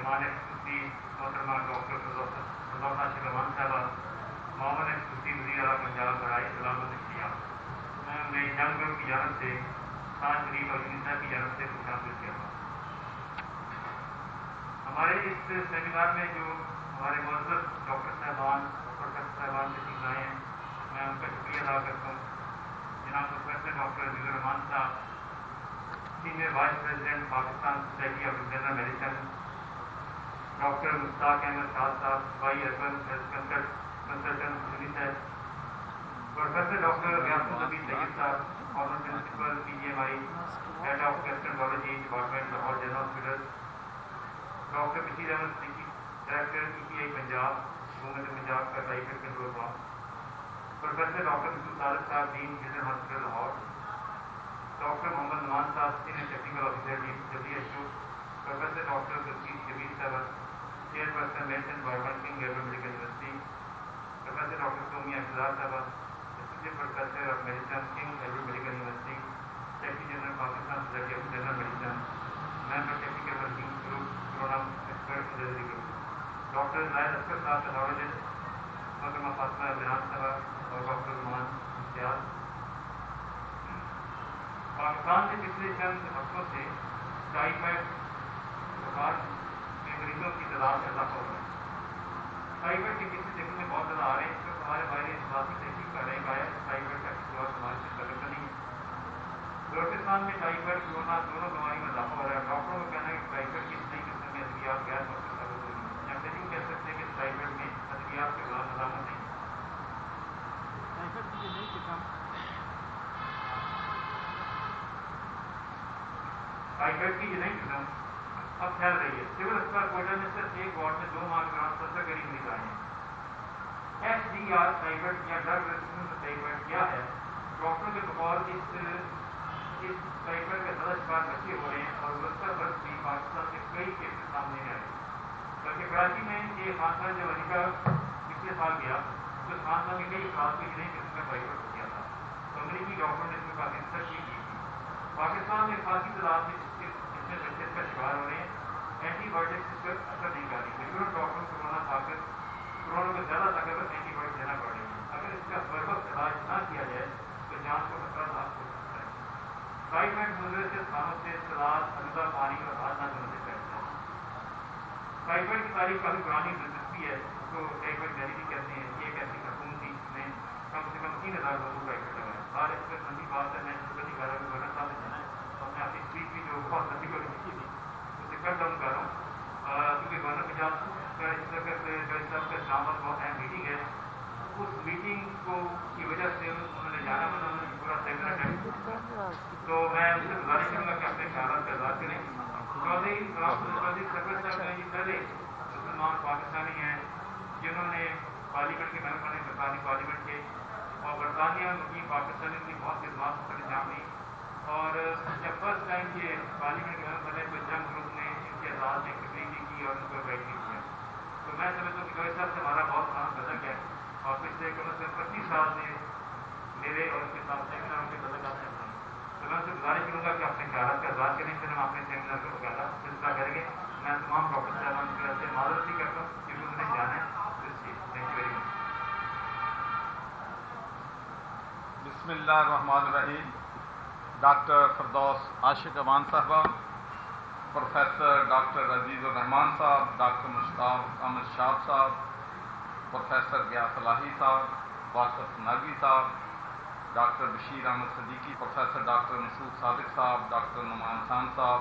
مہمان خصوصی محترمہ ڈاکٹر فردوس عاشق امان صاحبہ، معاون خصوصی وزیر اعلیٰ پنجاب برائے سلامت اشیاء، میں انہیں جنگ گروپ کی جانب سے خان شریف اور یونیسیف کی جانب سے خوش آمدید کیا ہوں۔ ہمارے اس سیمینار میں جو ہمارے معزز ڈاکٹر صاحبان پروفیسر صاحبان تشریف لائے ہیں، میں ان کا شکریہ ادا کرتا ہوں۔ جناب professor doctor Aziz ur Rahman sahab, senior vice president Pakistan society of internal medicine, doctor Mushtaq Ahmed Shah sahab, بائی urban consultant UNICEF, professor doctor Ghias un Nabi Syed sahab, former principal PGMI، head of gastroenterology department Lahore general hospital, doctor Bashir Ahmed Siddiqui, director PGI Punjab, حکومت پنجاب کا typhoid control board, professor doctor Masood Sadiq sahab, dean general hospital Lahore, doctor Muhammad Nauman sahab, senior technical officer WHO، professor doctor تسکین Shabbir sahab, chairperson medicine بایومینکنگ government medical university, professor doctor Somia Afzar sahiba, assistant professor of medicine King Edward medical university, secretary general Pakistan society of internal medicine, member technical working group corona expert delivery group, doctor Zahid Akhtar sahab pathologist, محترمہ فاطمہ بنان صاحبہ اور doctor Noman امتیاز۔ پاکستان میں پچھلے چند ہفتوں سے ٹائیفائڈ بخار کے مریضوں کی تعداد میں اضافہ ہو رہا ہے۔ ٹائیفائڈ کے کیسز دیکھنے میں بہت زیادہ آ رہے ہیں، اس وقت ہمارے ماہرین اخلاقی تحقیق کا رینک آیا ہے ٹائیفائڈ کا کسی اور بیماری سے تعلق نہیں ہے۔ بلوچستان میں ٹائیفائڈ کورونا دونوں بیماری میں اضافہ ہو رہا ہے۔ ڈاکٹروں کا کہنا ہے کہ ٹائیفائڈ کی نئی قسم میں ادویات غیر مؤثر ثابت ہو رہی ہیں۔ یا پھر یوں کہہ سکتے ہیں کہ ٹائیفائڈ میں ادویات کے خلاف علامت نہیں ہے۔ ٹائیفائڈ کی نئی قسم اب پھیل رہی ہے۔ سول اسپتال کوئٹہ میں صرف ایک وارڈ میں 2 ماہ کے دوران 70 غریب مریض آئے ہیں۔ SDR ٹائیفائڈ یا ڈرگ ریزسٹنٹ ٹائیفائڈ کیا ہے؟ ڈاکٹروں کے بقول اس ٹائیفائڈ کے زیادہ شکار بچے ہو رہے ہیں اور گزشتہ برس بھی پاکستان کے کئی کیسز سامنے آئے ہیں۔ بلکہ کراچی میں ایک خاندان جو امریکہ پچھلے سال گیا، اس خاندان کے کئی افراد کو نئی قسم کا ٹائیفائڈ ہو گیا تھا، تو امریکی ڈاکٹروں نے اس میں کافی ریسرچ کی تھی۔ پاکستان میں خاصی تعداد میں بچے اس کا شکار ہو رہے ہیں۔ اینٹی بایوٹکس اس پر اثر نہیں کر رہی، لیکن ڈاکٹر کورونا میں زیادہ طاقتور اینٹی بایوٹکس دینا پڑ رہی ہے۔ اگر اس کا بر وقت علاج نہ کیا جائے تو جان کو خطرہ لاحق ہو سکتا ہے۔ ٹائیفائڈ مندرجہ خانوں سے سلاد، آلودہ پانی اور ہاتھ نہ دھونے سے پھیلتا ہے۔ ٹائیفائڈ کی تاریخ کافی پرانی دلچسپی ہے، اس کو ٹائیفائڈ ڈیری بھی کہتے ہیں۔ یہ ایک ایسی خاتون تھی جس نے کم سے کم 3000 لوگوں کو ٹائیفائڈ لگایا۔ بار اس پر لمبی بات ہے، میں شکریہ گزار ہوں گورنر صاحب نے جانا ہے اور میں اپنی اسپیچ بھی جو بہت لمبی ہو لکھی تھی اسے کٹ ڈاؤن کر رہا ہوں، کیونکہ گورنر پنجاب کا اس وقت جج صاحب کا اسلام آباد بہت اہم میٹنگ ہے۔ اس میٹنگ کی وجہ سے انہوں نے جانا بنا، انہوں نے پورا سیمینار اٹینڈ، تو میں ان سے گزارش کروں گا کہ اپنے خیالات کا اظہار کریں۔ چودھری سرور صاحب میں یہ پہلے مسلمان پاکستانی ہیں جنہوں نے پارلیمنٹ کے ممبر بنے، برطانوی پارلیمنٹ کے، اور برطانیہ مقیم پاکستانی کی بہت خدمات پر انجام دی، اور جب فرسٹ ٹائم یہ پارلیمنٹ کے ممبر بنے تو جنگ گروپ نے ان کے اعزاز میں تقریر کی اور ان کو انوائٹ نہیں کیا۔ تو میں سمجھتا ہوں کہ جوائے صاحب سے ہمارا بہت کام بدل گیا ہے، اور پچھلے کم از کم 25 سال سے میرے اور اس کے ساتھ سیمیناروں کے بدل آتے ہیں۔ تو میں ان سے گزارش کروں گا کہ اپنے خیالات کا اظہار کریں، پھر ہم اپنے سیمینار کا وغیرہ سلسلہ کریں گے۔ میں تمام ڈاکٹر صاحبان کی طرف سے معذرت بھی کرتا ہوں کیونکہ انہوں نے جانا ہے۔ Thank you very much. بسم اللہ الرحمن الرحیم۔ ڈاکٹر فردوس عاشق امان صاحبہ، پروفیسر ڈاکٹر عزیز الرحمان صاحب، ڈاکٹر مشتاق احمد شاہ صاحب، پروفیسر غیاث الہی صاحب، Wasif Nagi sahab, doctor Bashir Ahmed Siddiqui, professor doctor Masood Sadiq sahab, doctor Noman Khan صاحب،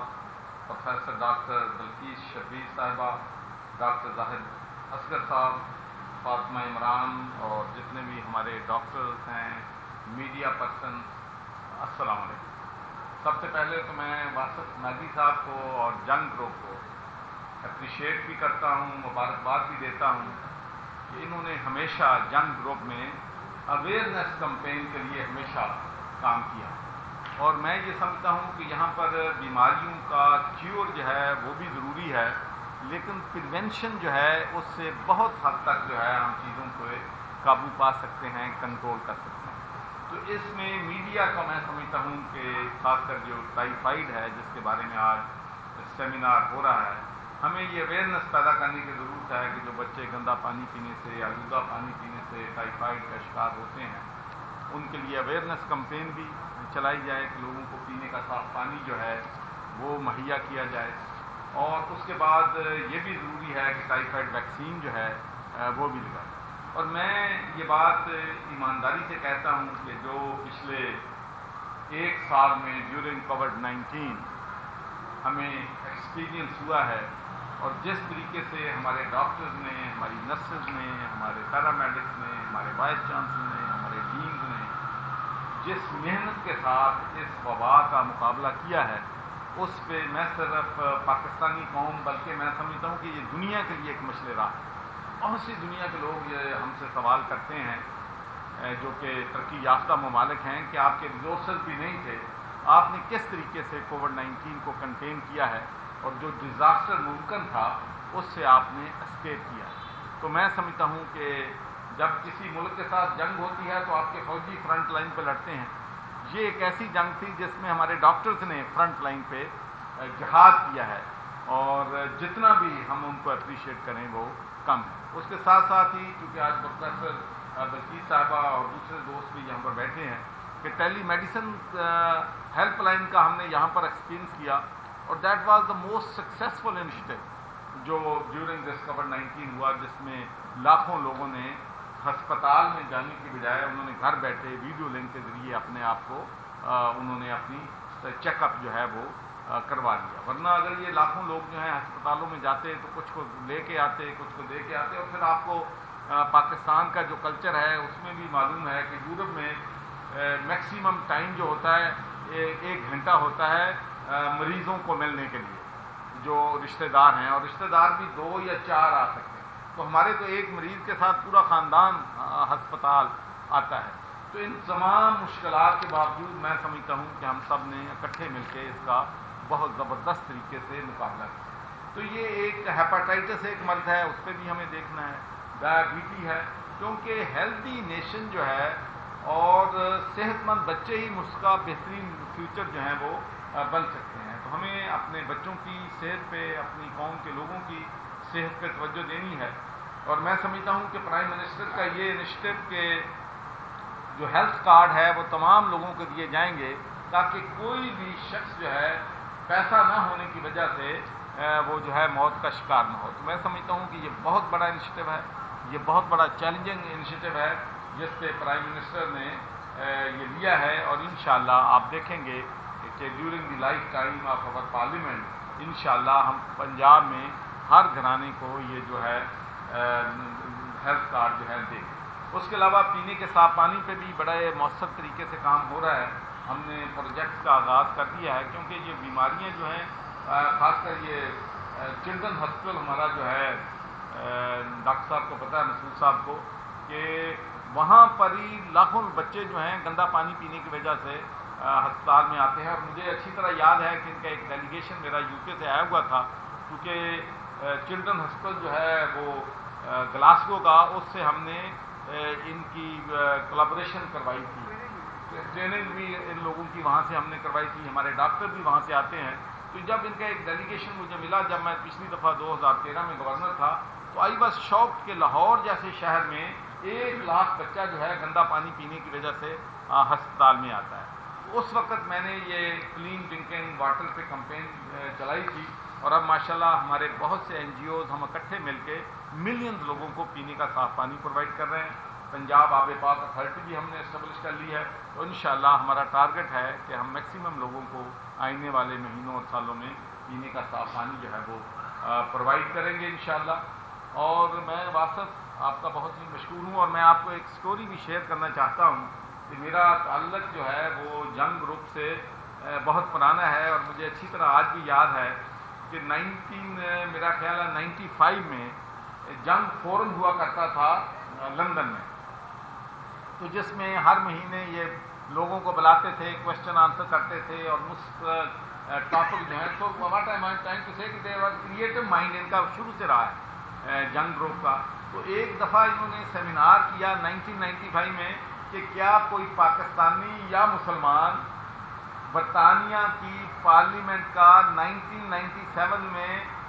پروفیسر ڈاکٹر بلقیس شبیر صاحبہ، ڈاکٹر زاہد اصغر صاحب، فاطمہ عمران اور جتنے بھی ہمارے ڈاکٹرز ہیں، میڈیا پرسن، السلام علیکم۔ سب سے پہلے تو میں واصف ناگی صاحب کو اور جنگ گروپ کو اپریشیٹ بھی کرتا ہوں، مبارکباد بھی دیتا ہوں کہ انہوں نے ہمیشہ جنگ گروپ میں اویئرنیس کمپین کے لیے ہمیشہ کام کیا، اور میں یہ سمجھتا ہوں کہ یہاں پر بیماریوں کا کیور جو ہے وہ بھی ضروری ہے، لیکن پریونشن جو ہے اس سے بہت حد تک جو ہے ہم چیزوں کو قابو پا سکتے ہیں، کنٹرول کر سکتے ہیں۔ تو اس میں میڈیا کا میں سمجھتا ہوں کہ خاص کر جو ٹائیفائڈ ہے جس کے بارے میں آج سیمینار ہو رہا ہے، ہمیں یہ اویئرنیس پیدا کرنے کی ضرورت ہے کہ جو بچے گندا پانی پینے سے، آلودہ پانی پینے سے ٹائیفائڈ کا شکار ہوتے ہیں، ان کے لیے اویئرنیس کمپین بھی چلائی جائے کہ لوگوں کو پینے کا صاف پانی جو ہے وہ مہیا کیا جائے، اور اس کے بعد یہ بھی ضروری ہے کہ ٹائیفائڈ ویکسین جو ہے وہ بھی لگائے۔ اور میں یہ بات ایمانداری سے کہتا ہوں کہ جو پچھلے ایک سال میں ڈیورنگ کووڈ-19 ہمیں ایکسپیرینس ہوا ہے، اور جس طریقے سے ہمارے ڈاکٹرز نے، ہماری نرسز نے، ہمارے پیرامیڈکس نے، ہمارے وائس چانسلر نے، ہمارے ڈینز نے جس محنت کے ساتھ اس وبا کا مقابلہ کیا ہے، اس پہ میں صرف پاکستانی قوم بلکہ میں سمجھتا ہوں کہ یہ دنیا کے لیے ایک مشعل راہ ہے۔ بہت سی دنیا کے لوگ یہ ہم سے سوال کرتے ہیں جو کہ ترقی یافتہ ممالک ہیں کہ آپ کے ریسورسز بھی نہیں تھے، آپ نے کس طریقے سے کووڈ-19 کو کنٹین کیا ہے، اور جو ڈیزاسٹر ممکن تھا اس سے آپ نے اسکیپ کیا۔ تو میں سمجھتا ہوں کہ جب کسی ملک کے ساتھ جنگ ہوتی ہے تو آپ کے فوجی فرنٹ لائن پہ لڑتے ہیں، یہ ایک ایسی جنگ تھی جس میں ہمارے ڈاکٹرز نے فرنٹ لائن پہ جہاد کیا ہے، اور جتنا بھی ہم ان کو اپریشیٹ کریں وہ کم ہے۔ اس کے ساتھ ساتھ ہی چونکہ آج پروفیسر بلقیس صاحبہ اور دوسرے دوست بھی یہاں پر بیٹھے ہیں کہ ٹیلی میڈیسن ہیلپ لائن کا ہم نے یہاں پر ایکسپیرینس کیا، اور that was the most successful initiative جو ڈیورنگ دس کووڈ-19 ہوا، جس میں لاکھوں لوگوں نے ہسپتال میں جانے کی بجائے انہوں نے گھر بیٹھے ویڈیو لنک کے ذریعے اپنے آپ کو انہوں نے اپنی چیک اپ جو ہے وہ کروا لیا۔ ورنہ اگر یہ لاکھوں لوگ جو ہیں ہسپتالوں میں جاتے تو کچھ کو لے کے آتے، کچھ کو دے کے آتے، اور پھر آپ کو پاکستان کا جو کلچر ہے اس میں بھی معلوم ہے کہ یورپ میں میکسیمم ٹائم جو ہوتا ہے 1 گھنٹہ ہوتا ہے مریضوں کو ملنے کے لیے جو رشتہ دار ہیں، اور رشتہ دار بھی 2 یا 4 آ سکتے ہیں۔ تو ہمارے تو ایک مریض کے ساتھ پورا خاندان ہسپتال آتا ہے۔ تو ان تمام مشکلات کے باوجود میں سمجھتا ہوں کہ ہم سب نے اکٹھے مل کے اس کا بہت زبردست طریقے سے مقابلہ کیا۔ تو یہ ایک ہیپاٹائٹس ایک مرض ہے، اس پہ بھی ہمیں دیکھنا ہے، ڈائبٹی ہے، کیونکہ ہیلتھی نیشن جو ہے اور صحت مند بچے ہی اس کا بہترین فیوچر جو ہیں وہ بن سکتے ہیں۔ تو ہمیں اپنے بچوں کی صحت پہ، اپنی قوم کے لوگوں کی صحت پہ توجہ دینی ہے، اور میں سمجھتا ہوں کہ پرائم منسٹر کا یہ انیشیٹو کہ جو ہیلتھ کارڈ ہے وہ تمام لوگوں کو دیے جائیں گے تاکہ کوئی بھی شخص جو ہے پیسہ نہ ہونے کی وجہ سے وہ جو ہے موت کا شکار نہ ہو۔ تو میں سمجھتا ہوں کہ یہ بہت بڑا انیشیٹو ہے، یہ بہت بڑا چیلنجنگ انیشیٹو ہے جس سے پرائم منسٹر نے یہ لیا ہے، اور انشاءاللہ آپ دیکھیں گے کہ during the life time of over parliament انشاءاللہ ہم پنجاب میں ہر گھرانے کو یہ جو ہے ہیلتھ کارڈ جو ہے دیں گے۔ اس کے علاوہ پینے کے صاف پانی پہ بھی بڑے مؤثر طریقے سے کام ہو رہا ہے۔ ہم نے پروجیکٹس کا آغاز کر دیا ہے، کیونکہ یہ بیماریاں جو ہیں خاص کر یہ چلڈرن ہاسپٹل ہمارا جو ہے ڈاکٹر صاحب کو پتہ ہے، مسعود صاحب کو، کہ وہاں پر ہی لاکھوں بچے جو ہیں گندا پانی پینے کی وجہ سے ہسپتال میں آتے ہیں۔ اور مجھے اچھی طرح یاد ہے کہ ان کا ایک ڈیلیگیشن میرا UK سے آیا ہوا تھا، کیونکہ چلڈرن ہاسپٹل جو ہے وہ گلاسگو کا، اس سے ہم نے ان کی کولابوریشن کروائی تھی، ٹریننگ بھی ان لوگوں کی وہاں سے ہم نے کروائی تھی، ہمارے ڈاکٹر بھی وہاں سے آتے ہیں۔ تو جب ان کا ایک ڈیلیگیشن مجھے ملا، جب میں پچھلی دفعہ 2013 میں گورنر تھا، تو آئی واز شاکڈ کہ لاہور جیسے شہر میں 1 لاکھ بچہ جو ہے گندا پانی پینے کی وجہ سے ہسپتال میں آتا ہے۔ اس وقت میں نے یہ کلین ڈرنکنگ واٹر پہ کمپین چلائی تھی، اور اب ماشاءاللہ ہمارے بہت سے NGOز ہم اکٹھے مل کے ملینز لوگوں کو پینے کا صاف پانی پرووائڈ کر رہے ہیں۔ پنجاب آب پاک اتھارٹی بھی ہم نے اسٹیبلش کر لی ہے، تو انشاءاللہ ہمارا ٹارگٹ ہے کہ ہم میکسیمم لوگوں کو آنے والے مہینوں اور سالوں میں پینے کا صاف پانی جو ہے وہ پرووائڈ کریں گے انشاءاللہ۔ اور میں واپس آپ کا بہت ہی مشکور ہوں، اور میں آپ کو ایک سٹوری بھی شیئر کرنا چاہتا ہوں کہ میرا تعلق جو ہے وہ جنگ گروپ سے بہت پرانا ہے، اور مجھے اچھی طرح آج بھی یاد ہے کہ میرا خیال ہے 95 میں جنگ فورم ہوا کرتا تھا لندن میں، تو جس میں ہر مہینے یہ لوگوں کو بلاتے تھے، کویشچن آنسر کرتے تھے، اور ٹاپک جو ہے، تو what I am trying to say کہ دے آر کریٹو مائنڈ ان کا شروع سے رہا ہے جنگ گروپ کا۔ تو ایک دفعہ انہوں نے سیمینار کیا 1995 میں کہ کیا کوئی پاکستانی یا مسلمان برطانیہ کی پارلیمنٹ کا 1997 میں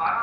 12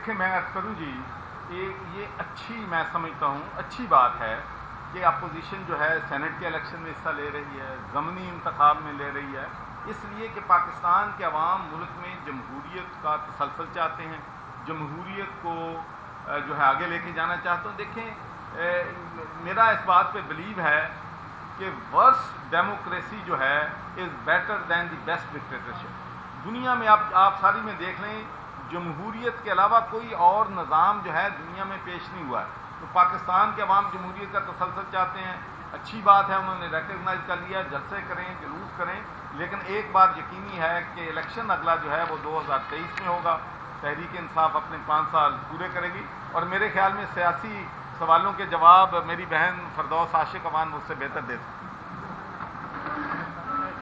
دیکھیں میں عرض کروں جی یہ اچھی میں سمجھتا ہوں اچھی بات ہے کہ اپوزیشن جو ہے سینٹ کے الیکشن میں حصہ لے رہی ہے، ضمنی انتخاب میں لے رہی ہے، اس لیے کہ پاکستان کے عوام ملک میں جمہوریت کا تسلسل چاہتے ہیں، جمہوریت کو جو ہے آگے لے کے جانا چاہتے ہیں۔ دیکھیں میرا اس بات پہ بلیو ہے کہ ورس ڈیموکریسی جو ہے is better than the best dictatorship. دنیا میں آپ ساری میں دیکھ لیں، جمہوریت کے علاوہ کوئی اور نظام جو ہے دنیا میں پیش نہیں ہوا ہے۔ تو پاکستان کے عوام جمہوریت کا تسلسل چاہتے ہیں، اچھی بات ہے، انہوں نے ریکگنائز کر لیا، جلسے کریں، جلوس کریں، لیکن ایک بات یقینی ہے کہ الیکشن اگلا جو ہے وہ 2023 میں ہوگا۔ تحریک انصاف اپنے 5 سال پورے کرے گی، اور میرے خیال میں سیاسی سوالوں کے جواب میری بہن فردوس عاشق امان مجھ سے بہتر دے سکتی ہے۔